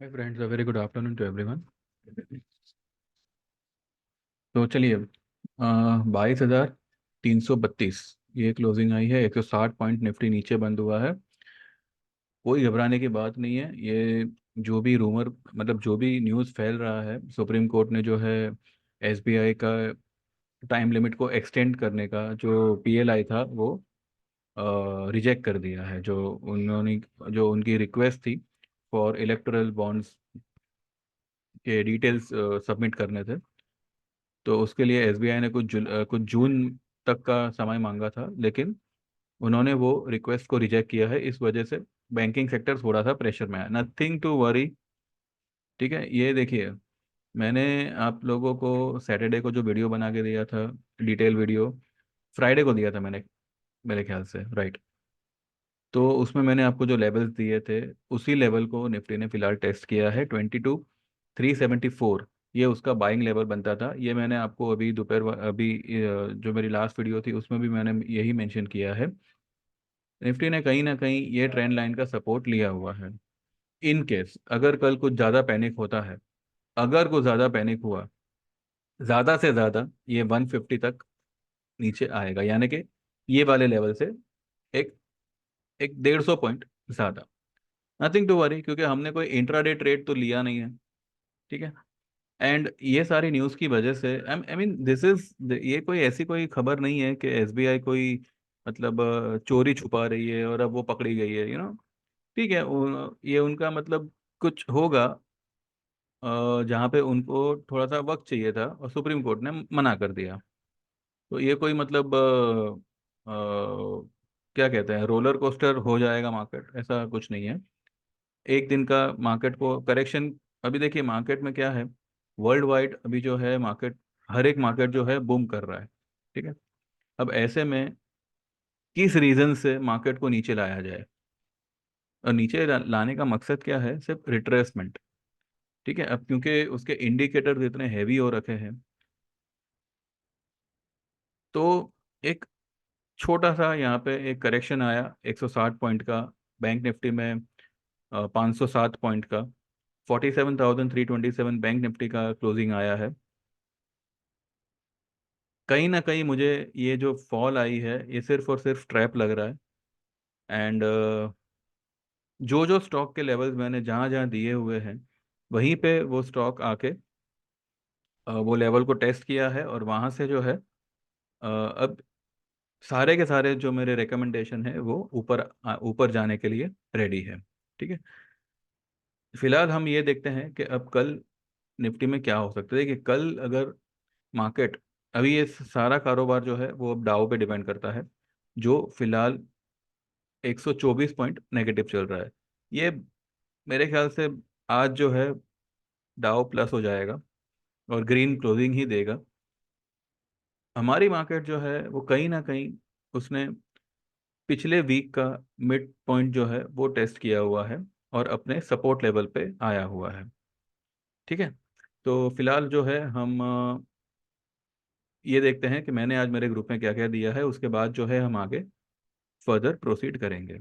Hi friends, a very good afternoon to everyone. तो चलिए, 22,332 ये क्लोजिंग आई है। 160 पॉइंट निफ्टी नीचे बंद हुआ है। कोई घबराने की बात नहीं है। ये जो भी रूमर, मतलब जो भी न्यूज़ फैल रहा है, सुप्रीम कोर्ट ने जो है एसबीआई का टाइम लिमिट को एक्सटेंड करने का जो पीएलआई था वो रिजेक्ट कर दिया है। जो उनकी रिक्वेस्ट थी फॉर इलेक्टोरल बॉन्ड्स के डिटेल्स सबमिट करने थे, तो उसके लिए एसबीआई ने कुछ जून तक का समय मांगा था, लेकिन उन्होंने वो रिक्वेस्ट को रिजेक्ट किया है। इस वजह से बैंकिंग सेक्टर थोड़ा सा प्रेशर में है। Nothing to worry. ठीक है, ये देखिए, मैंने आप लोगों को सैटरडे को जो वीडियो बना के दिया था, डिटेल वीडियो, फ्राइडे को दिया था मैंने, मेरे ख्याल से, राइट। तो उसमें मैंने आपको जो लेवल्स दिए थे, उसी लेवल को निफ्टी ने फिलहाल टेस्ट किया है। 22,374, ये उसका बाइंग लेवल बनता था। ये मैंने आपको अभी अभी जो मेरी लास्ट वीडियो थी उसमें भी मैंने यही मेंशन किया है। निफ्टी ने कहीं ना कहीं ये ट्रेंड लाइन का सपोर्ट लिया हुआ है। इन केस अगर कल कुछ ज़्यादा पैनिक होता है, अगर कुछ ज़्यादा पैनिक हुआ, ज़्यादा से ज़्यादा ये 150 तक नीचे आएगा, यानी कि ये वाले लेवल से एक एक 150 पॉइंट ज़्यादा। नथिंग टू वरी, क्योंकि हमने कोई इंट्राडे ट्रेड तो लिया नहीं है। ठीक है। एंड ये सारी न्यूज़ की वजह से आई मीन दिस इज, ये कोई ऐसी कोई खबर नहीं है कि एसबीआई कोई, मतलब चोरी छुपा रही है और अब वो पकड़ी गई है, ठीक है। ये उनका मतलब कुछ होगा, जहाँ पे उनको थोड़ा सा वक्त चाहिए था और सुप्रीम कोर्ट ने मना कर दिया। तो ये कोई मतलब क्या कहते हैं, रोलर कोस्टर हो जाएगा मार्केट, ऐसा कुछ नहीं है। एक दिन का मार्केट को करेक्शन, अभी देखिए मार्केट में क्या है, वर्ल्ड वाइड अभी जो है मार्केट, हर एक मार्केट जो है बूम कर रहा है। ठीक है। अब ऐसे में किस रीजन से मार्केट को नीचे लाया जाए, और नीचे लाने का मकसद क्या है, सिर्फ रिट्रेसमेंट। ठीक है। अब क्योंकि उसके इंडिकेटर्स इतने हैवी हो रखे हैं, तो एक छोटा सा यहाँ पे एक करेक्शन आया 160 पॉइंट का। बैंक निफ्टी में 507 पॉइंट का, 47,327 बैंक निफ्टी का क्लोजिंग आया है। कहीं ना कहीं मुझे ये जो फॉल आई है ये सिर्फ और सिर्फ ट्रैप लग रहा है। एंड जो जो स्टॉक के लेवल्स मैंने जहाँ जहाँ दिए हुए हैं, वहीं पे वो स्टॉक आके वो लेवल को टेस्ट किया है, और वहाँ से जो है अब सारे के सारे जो मेरे रिकमेंडेशन है वो ऊपर जाने के लिए रेडी है। ठीक है। फिलहाल हम ये देखते हैं कि अब कल निफ्टी में क्या हो सकता है। देखिए कल अगर मार्केट, अभी ये सारा कारोबार जो है वो अब डाउ पे डिपेंड करता है, जो फिलहाल 124 पॉइंट नेगेटिव चल रहा है। ये मेरे ख्याल से आज जो है डाउ प्लस हो जाएगा और ग्रीन क्लोजिंग ही देगा। हमारी मार्केट जो है वो कहीं ना कहीं उसने पिछले वीक का मिड पॉइंट जो है वो टेस्ट किया हुआ है और अपने सपोर्ट लेवल पे आया हुआ है। ठीक है। तो फिलहाल जो है हम ये देखते हैं कि मैंने आज मेरे ग्रुप में क्या क्या दिया है, उसके बाद जो है हम आगे फर्दर प्रोसीड करेंगे।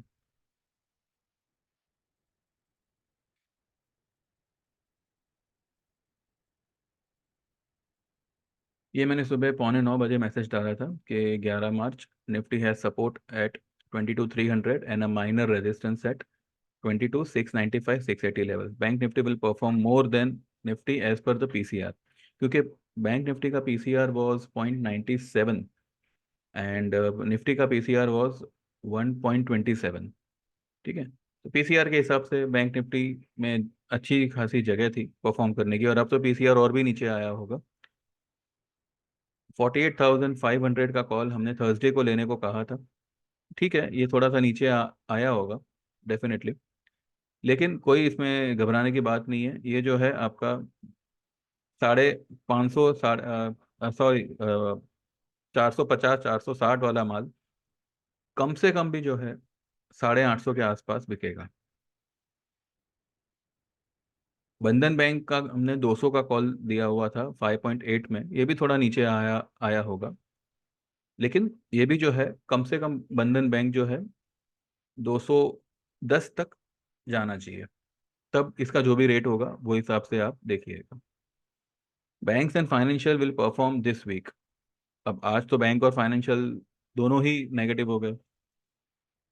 ये मैंने सुबह 8:45 मैसेज डाला था कि 11 March Nifty has support at 22,300 and a minor resistance at 22,695 680 level. Bank Nifty will perform more than Nifty as per the PCR, क्योंकि बैंक निफ्टी का पीसीआर वाज 0.97 एंड निफ्टी का पीसीआर वाज 1.27। ठीक है। तो PCR के हिसाब से bank Nifty में अच्छी खासी जगह थी परफॉर्म करने की, और अब तो पीसीआर और भी नीचे आया होगा। 48,500 का कॉल हमने थर्सडे को लेने को कहा था। ठीक है, ये थोड़ा सा नीचे आया होगा डेफिनेटली, लेकिन कोई इसमें घबराने की बात नहीं है। ये जो है आपका 550, साढ़े सॉरी 450 460 वाला माल कम से कम भी जो है 850 के आसपास बिकेगा। बंधन बैंक का हमने 200 का कॉल दिया हुआ था 5.8 में, ये भी थोड़ा नीचे आया आया होगा, लेकिन ये भी जो है कम से कम बंधन बैंक जो है 210 तक जाना चाहिए। तब इसका जो भी रेट होगा वो हिसाब से आप देखिएगा। Banks and financial will perform this week. अब आज तो बैंक और फाइनेंशियल दोनों ही नेगेटिव हो गए।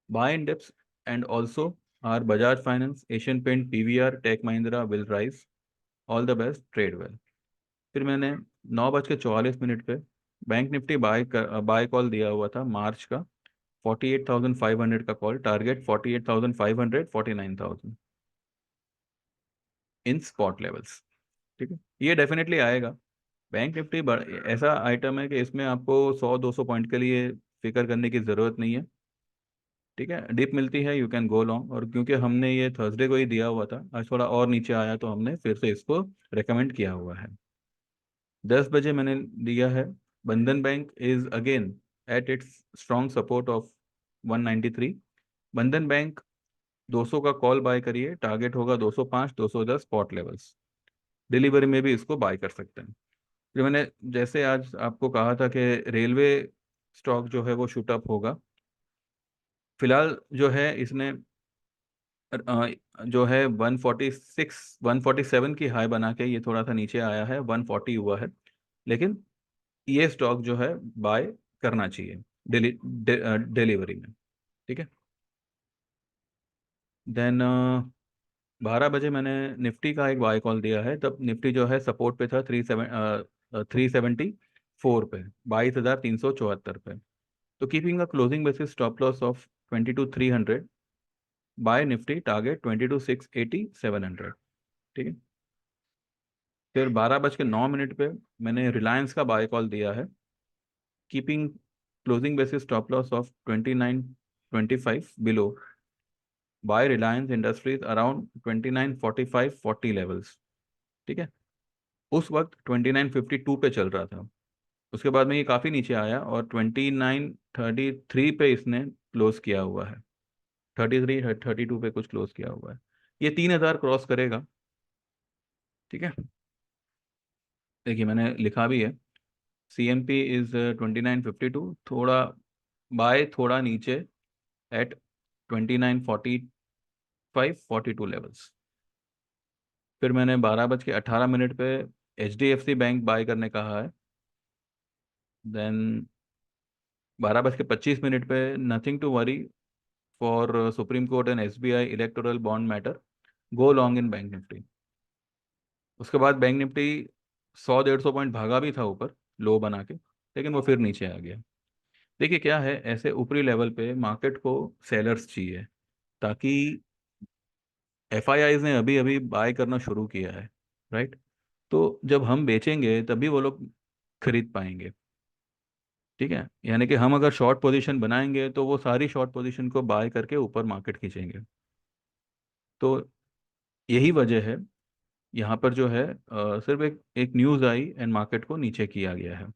Buy in dips and also are Bajaj Finance, Asian Paint, PVR, Tech Mahindra will rise. All the best, trade well. फिर मैंने 9:44 पे बैंक निफ्टी बाय कॉल दिया हुआ था मार्च का, 48,500 का कॉल, टारगेट 48,500, 49,000 इन स्पॉट लेवल्स। ठीक है, ये डेफिनेटली आएगा। बैंक निफ्टी ऐसा आइटम है कि इसमें आपको 100-200 पॉइंट के लिए फिक्र करने की ज़रूरत नहीं है। ठीक है, डिप मिलती है, यू कैन गो लॉन्ग। और क्योंकि हमने ये थर्सडे को ही दिया हुआ था, आज थोड़ा और नीचे आया तो हमने फिर से इसको रेकमेंड किया हुआ है। 10 बजे मैंने दिया है। बंधन bank is again at its strong support of 193। बंधन बैंक 200 का कॉल बाय करिए, टारगेट होगा 205, 210 स्पॉट लेवल्स। डिलीवरी में भी इसको बाय कर सकते हैं। फिर मैंने जैसे आज आपको कहा था कि रेलवे स्टॉक जो है वो शूट अप होगा। फिलहाल जो है इसने जो है 146 147 की हाई बना के ये थोड़ा सा नीचे आया है, 140 हुआ है। लेकिन ये स्टॉक जो है बाय करना चाहिए डिलीवरी में। ठीक है। देन 12 बजे मैंने निफ्टी का एक बाय कॉल दिया है। तब निफ्टी जो है सपोर्ट पे था 374 पे, 22,374 पे। तो keeping a closing basis stop loss of 22,300, buy Nifty target 22,680, 700। ठीक है। फिर 12:09 पे मैंने रिलायंस का बाय कॉल दिया है, keeping closing basis stop loss of 2925 below, buy Reliance Industries around 2945, 40 levels. ठीक है। उस वक्त 2952 पे चल रहा था। उसके बाद में ये काफ़ी नीचे आया और 2933 पे इसने क्लोज किया हुआ है। 33-32 पे कुछ क्लोज किया हुआ है। ये 3,000 क्रॉस करेगा। ठीक है। देखिए मैंने लिखा भी है, CMP इज 2952, थोड़ा बाय, थोड़ा नीचे एट 2945, 42 लेवल्स। फिर मैंने 12:18 पे HDFC बैंक बाय करने कहा है। देन 12:25 पे nothing to worry for Supreme Court and SBI electoral bond matter, go long in bank Nifty. उसके बाद बैंक निफ्टी 100-150 पॉइंट भागा भी था ऊपर, लो बना के, लेकिन वो फिर नीचे आ गया। देखिए क्या है, ऐसे ऊपरी लेवल पे मार्केट को सेलर्स चाहिए, ताकि FIIs ने अभी अभी बाय करना शुरू किया है, राइट। तो जब हम बेचेंगे तभी वो लोग खरीद पाएंगे। ठीक है, यानी कि हम अगर शॉर्ट पोजीशन बनाएंगे तो वो सारी शॉर्ट पोजीशन को बाय करके ऊपर मार्केट खींचेंगे। तो यही वजह है, यहाँ पर जो है सिर्फ एक एक न्यूज़ आई एंड मार्केट को नीचे किया गया है।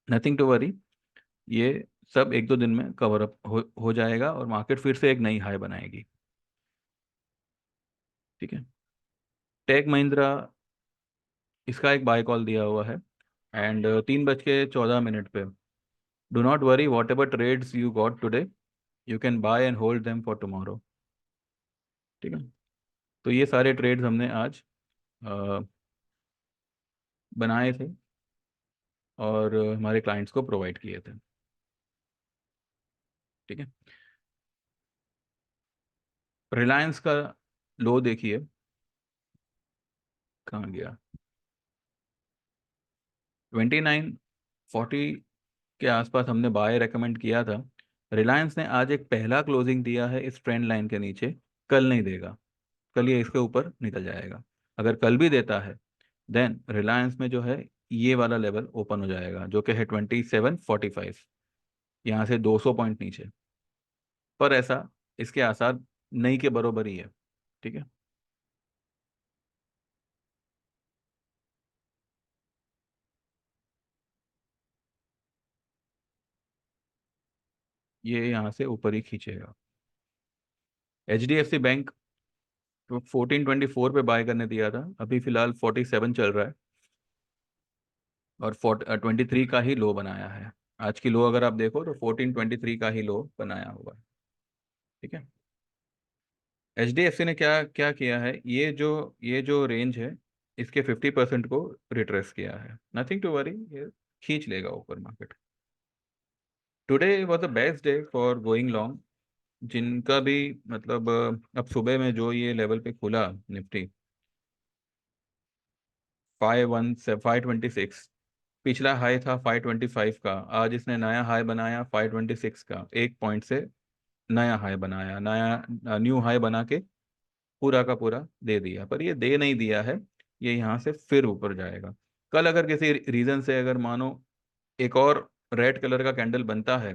नथिंग टू वरी, ये सब 1-2 दिन में कवर अप हो जाएगा और मार्केट फिर से एक नई हाई बनाएगी। ठीक है। टेक महिंद्रा, इसका एक बाय कॉल दिया हुआ है एंड 3:14 पे, do not worry whatever trades you got today, you can buy and hold them for tomorrow. ठीक है। तो ये सारे ट्रेड्स हमने आज अ, बनाए थे और हमारे क्लाइंट्स को प्रोवाइड किए थे। ठीक है। रिलायंस का लो देखिए कहाँ गया, 2940 के आसपास हमने बाय रेकमेंड किया था। रिलायंस ने आज एक पहला क्लोजिंग दिया है इस ट्रेंड लाइन के नीचे, कल नहीं देगा। कल ये इसके ऊपर निकल जाएगा। अगर कल भी देता है देन रिलायंस में जो है ये वाला लेवल ओपन हो जाएगा, जो कि है 2745, यहाँ से 200 पॉइंट नीचे। पर ऐसा इसके आसार नहीं के बरोबर ही है। ठीक है। ये यहाँ से ऊपर ही खींचेगा। HDFC बैंक तो 1424 पे बाय करने दिया था, अभी फिलहाल 47 चल रहा है और 23 का ही लो बनाया है। आज की लो अगर आप देखो तो 1423 का ही लो बनाया हुआ है। ठीक है। HDFC ने क्या क्या किया है, ये जो रेंज है, इसके 50% को रिट्रेस किया है। नथिंग टू वरी, ये खींच लेगा ऊपर market. Today was the best day for going long, जिनका भी मतलब अब सुबह में जो ये लेवल पे खुला निफ्टी, 526, पिछला हाई था 525 का, आज इसने नया हाई बनाया 526 का, 1 पॉइंट से नया हाई बनाया, नया न्यू हाई बना के पूरा का पूरा दे दिया। पर ये दे नहीं दिया है, ये यहाँ से फिर ऊपर जाएगा। कल अगर किसी रीजन से अगर मानो एक और रेड कलर का कैंडल बनता है,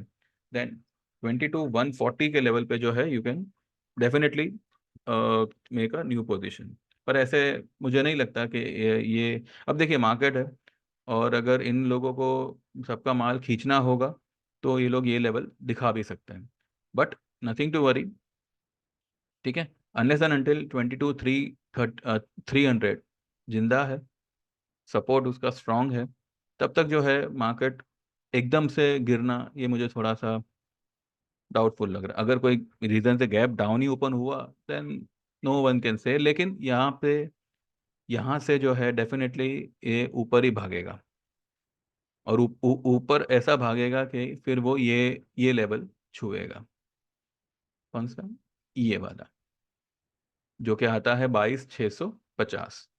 देन 22,140 के लेवल पे जो है you can definitely make a new position. पर ऐसे मुझे नहीं लगता कि ये अब देखिए मार्केट है, और अगर इन लोगों को सबका माल खींचना होगा तो ये लोग ये लेवल दिखा भी सकते हैं, बट नथिंग टू वरी। ठीक है, अनलेस एंड अनटिल 22,300 जिंदा है, सपोर्ट उसका स्ट्रांग है, तब तक जो है मार्केट एकदम से गिरना ये मुझे थोड़ा सा डाउटफुल लग रहा है। अगर कोई रीजन से गैप डाउन ही ओपन हुआ, then no one can say, लेकिन यहाँ से जो है डेफिनेटली ये ऊपर ही भागेगा, और ऊपर ऐसा भागेगा कि फिर वो ये लेवल छुएगा। कौन सा? ये वाला, जो कि आता है 22,650।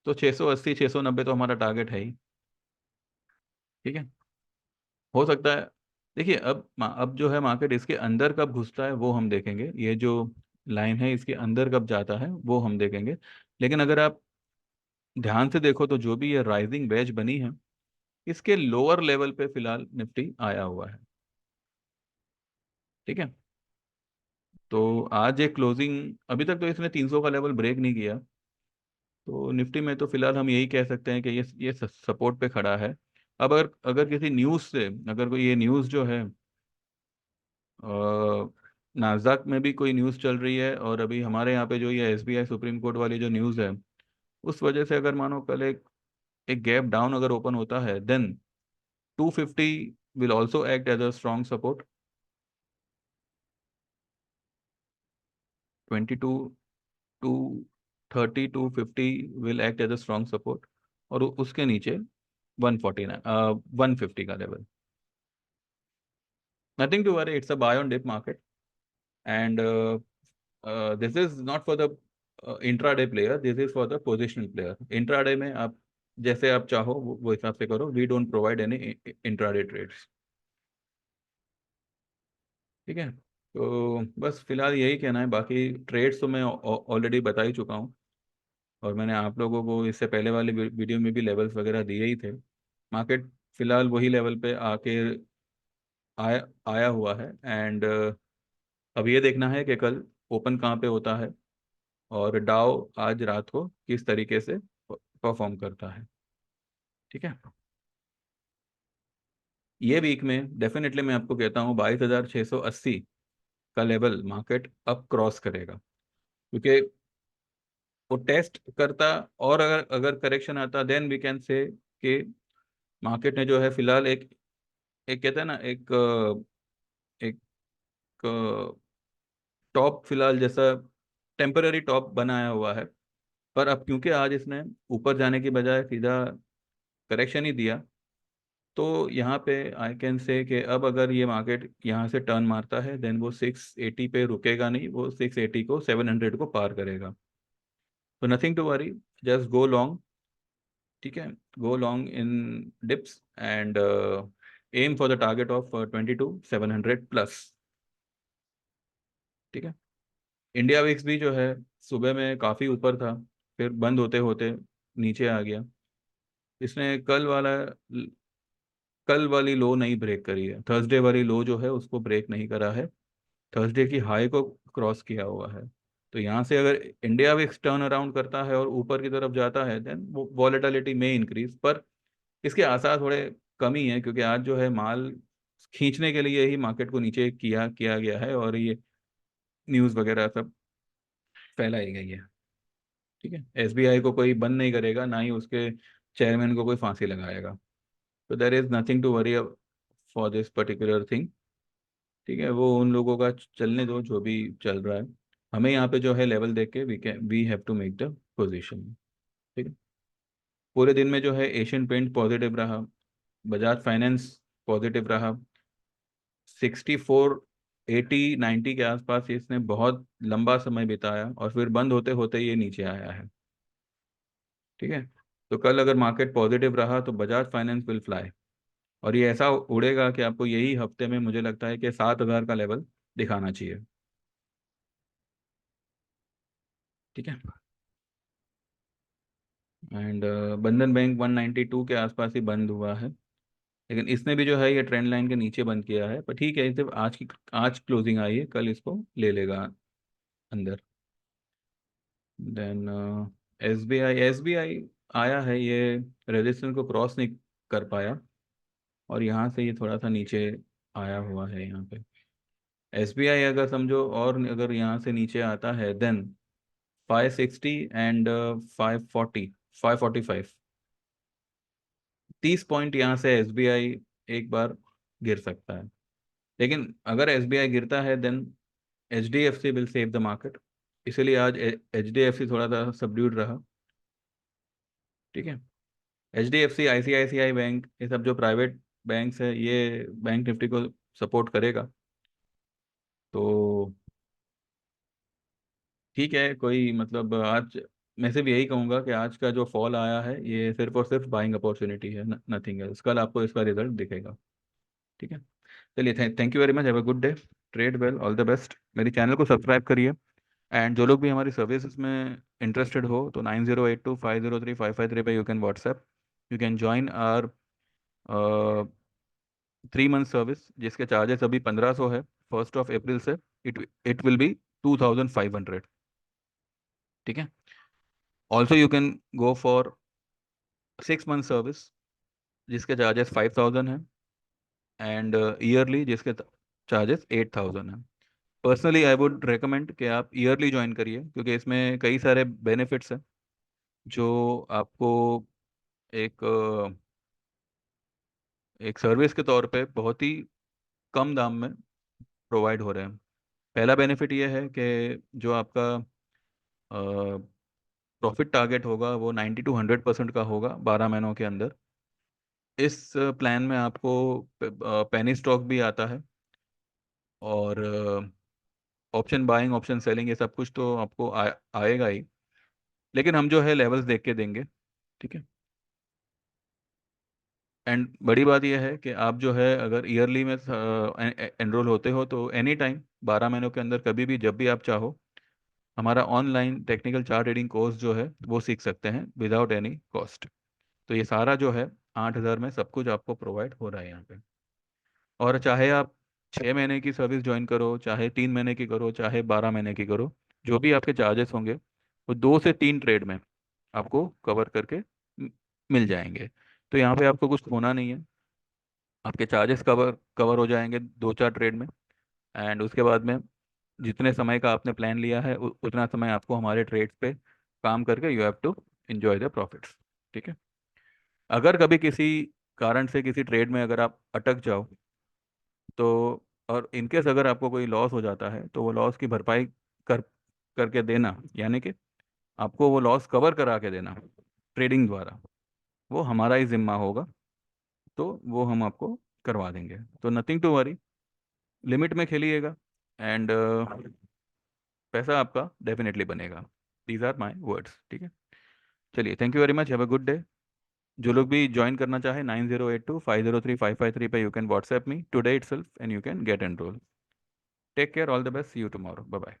तो 680 690 तो हमारा टारगेट है ही। ठीक है, हो सकता है। देखिए अब जो है मार्केट इसके अंदर कब घुसता है वो हम देखेंगे, ये जो लाइन है इसके अंदर कब जाता है वो हम देखेंगे। लेकिन अगर आप ध्यान से देखो तो जो भी ये राइजिंग वेज बनी है, इसके लोअर लेवल पे फिलहाल निफ्टी आया हुआ है। ठीक है, तो आज एक क्लोजिंग, अभी तक तो इसने 300 का लेवल ब्रेक नहीं किया, तो निफ्टी में तो फिलहाल हम यही कह सकते हैं कि ये सपोर्ट पे खड़ा है। अब अगर अगर किसी न्यूज़ से, अगर कोई ये न्यूज़ जो है, नाजदाक में भी कोई न्यूज़ चल रही है, और अभी हमारे यहाँ पे जो ये SBI सुप्रीम कोर्ट वाली जो न्यूज़ है, उस वजह से अगर मानो कल एक गैप डाउन अगर ओपन होता है, then 250 will also act as a strong support. 22 230 250 will act as a strong support, और उसके नीचे 149 150 का level. Nothing to worry, it's a buy on dip market, and this is not for the intraday player, this is for the positional player. Intraday में आप जैसे आप चाहो वो हिसाब से करो, we don't provide any intraday trades. ठीक है, तो बस फिलहाल यही कहना है, बाकी ट्रेड्स तो मैं ऑलरेडी बता ही चुका हूँ, और मैंने आप लोगों को इससे पहले वाले वीडियो में भी लेवल्स वगैरह दिए ही थे। मार्केट फिलहाल वही लेवल पे आके आया हुआ है, एंड अब ये देखना है कि कल ओपन कहाँ पे होता है, और डाउ आज रात को किस तरीके से परफॉर्म करता है। ठीक है, ये वीक में डेफिनेटली मैं आपको कहता हूँ 22,680 का लेवल मार्केट अब क्रॉस करेगा, क्योंकि वो टेस्ट करता, और अगर अगर करेक्शन आता, देन वी कैन से कि मार्केट ने जो है फिलहाल एक एक कहते हैं ना, एक टॉप फिलहाल जैसा टेम्पररी टॉप बनाया हुआ है। पर अब क्योंकि आज इसने ऊपर जाने की बजाय सीधा करेक्शन ही दिया, तो यहाँ पे आई कैन से कि अब अगर ये मार्केट यहाँ से टर्न मारता है, देन वो 680 पे रुकेगा नहीं, वो 680 को 700 को पार करेगा। तो nothing to worry, just go long. ठीक है, go long in dips, and aim for the target of 22,700 plus. ठीक है, इंडिया विक्स भी जो है सुबह में काफ़ी ऊपर था, फिर बंद होते होते नीचे आ गया। इसने कल वाली लो नहीं ब्रेक करी है, थर्सडे वाली लो जो है उसको ब्रेक नहीं करा है, थर्सडे की हाई को क्रॉस किया हुआ है। तो यहाँ से अगर इंडिया विक्स टर्न अराउंड करता है और ऊपर की तरफ जाता है, देन वो वॉलेटिलिटी में इंक्रीज, पर इसके आसार थोड़े कम ही है, क्योंकि आज जो है माल खींचने के लिए ही मार्केट को नीचे किया किया गया है, और ये न्यूज़ वगैरह सब फैलाई गई है। ठीक है, SBI को कोई बंद नहीं करेगा, ना ही उसके चेयरमैन को कोई फांसी लगाएगा। तो there is nothing to worry for this particular thing. ठीक है, वो उन लोगों का चलने दो जो भी चल रहा है। हमें यहाँ पे जो है लेवल देख के we have to make the position. ठीक है। पूरे दिन में जो है एशियन पेंट पॉजिटिव रहा, बजाज फाइनेंस पॉजिटिव रहा, 64 80 90 के आसपास इसने बहुत लंबा समय बिताया और फिर बंद होते होते ये नीचे आया है। ठीक है। तो कल अगर मार्केट पॉजिटिव रहा तो बजाज फाइनेंस विल फ्लाई, और ये ऐसा उड़ेगा कि आपको यही हफ्ते में मुझे लगता है कि 7,000 का लेवल दिखाना चाहिए। ठीक है। एंड बंधन बैंक 192 के आसपास ही बंद हुआ है, लेकिन इसने भी जो है ये ट्रेंड लाइन के नीचे बंद किया है, पर ठीक है, इसे आज क्लोजिंग आई है, कल इसको ले लेगा अंदर। देन एस बी आई आया है, ये रेजिस्टेंस को क्रॉस नहीं कर पाया और यहाँ से ये थोड़ा सा नीचे आया हुआ है यहाँ पे। एस बी आई अगर समझो, और अगर यहाँ से नीचे आता है देन 560 एंड 540, 545, 30 पॉइंट यहाँ से एस बी आई एक बार गिर सकता है। लेकिन अगर एस बी आई गिरता है then H D F C will save the market, इसीलिए आज एच डी एफ सी थोड़ा सा सबड्यूड रहा। ठीक है। एच डी एफ सी, आई सी आई सी आई बैंक, ये सब जो प्राइवेट बैंक्स है, ये बैंक निफ्टी को सपोर्ट करेगा। तो ठीक है, कोई मतलब आज मैं सिर्फ यही कहूंगा कि आज का जो फॉल आया है ये सिर्फ और सिर्फ बाइंग अपॉर्चुनिटी है, नथिंग एल्स। कल आपको इसका रिजल्ट दिखेगा। ठीक है। चलिए, thank you very much, have a good day, trade well, all the best. मेरी चैनल को सब्सक्राइब करिए, एंड जो लोग भी हमारी सर्विसेज में इंटरेस्टेड हो तो 9082503553 पे you can WhatsApp, you can join our 3 month service, जिसके चार्जेस अभी 1500 है। 1 अप्रैल से इट इट विल बी 2500। ठीक है। Also you can go for 6 month service, जिसके चार्जेस 5000 हैं, एंड ईयरली जिसके चार्जेस 8000 हैं। पर्सनली आई वुड रेकमेंड कि आप ईयरली ज्वाइन करिए, क्योंकि इसमें कई सारे बेनिफिट्स हैं जो आपको एक एक सर्विस के तौर पे बहुत ही कम दाम में प्रोवाइड हो रहे हैं। पहला बेनिफिट ये है कि जो आपका प्रॉफिट टारगेट होगा वो 90 to 100% का होगा 12 महीनों के अंदर। इस प्लान में आपको पेनी स्टॉक भी आता है, और ऑप्शन बाइंग, ऑप्शन सेलिंग, ये सब कुछ तो आपको आएगा ही, लेकिन हम जो है लेवल्स देख के देंगे। ठीक है। एंड बड़ी बात यह है कि आप जो है अगर ईयरली में एनरोल होते हो तो एनी टाइम 12 महीनों के अंदर कभी भी जब भी आप चाहो हमारा online technical chart reading course जो है वो सीख सकते हैं विदाउट एनी कॉस्ट। तो ये सारा जो है 8,000 में सब कुछ आपको प्रोवाइड हो रहा है यहाँ पे। और चाहे आप 6 महीने की सर्विस ज्वाइन करो, चाहे 3 महीने की करो, चाहे 12 महीने की करो, जो भी आपके चार्जेस होंगे वो 2 से 3 ट्रेड में आपको कवर करके मिल जाएंगे। तो यहाँ पे आपको कुछ होना नहीं है, आपके चार्जेस कवर कवर हो जाएंगे 2 4 ट्रेड में। एंड उसके बाद में जितने समय का आपने प्लान लिया है उतना समय आपको हमारे ट्रेड्स पे काम करके you have to enjoy the profits. ठीक है। अगर कभी किसी कारण से किसी ट्रेड में अगर आप अटक जाओ तो, और इनकेस अगर आपको कोई लॉस हो जाता है तो वो लॉस की भरपाई कर करके देना, यानी कि आपको वो लॉस कवर करा के देना ट्रेडिंग द्वारा, वो हमारा ही जिम्मा होगा। तो वो हम आपको करवा देंगे। तो नथिंग टू वरी, लिमिट में खेलिएगा, एंड पैसा आपका डेफिनेटली बनेगा। These are my words. ठीक है। चलिए, thank you very much, have a good day. जो लोग भी ज्वाइन करना चाहे 9082503553 पे you can WhatsApp me today itself and you can get enrol. Take care, all the best, see you tomorrow, bye bye.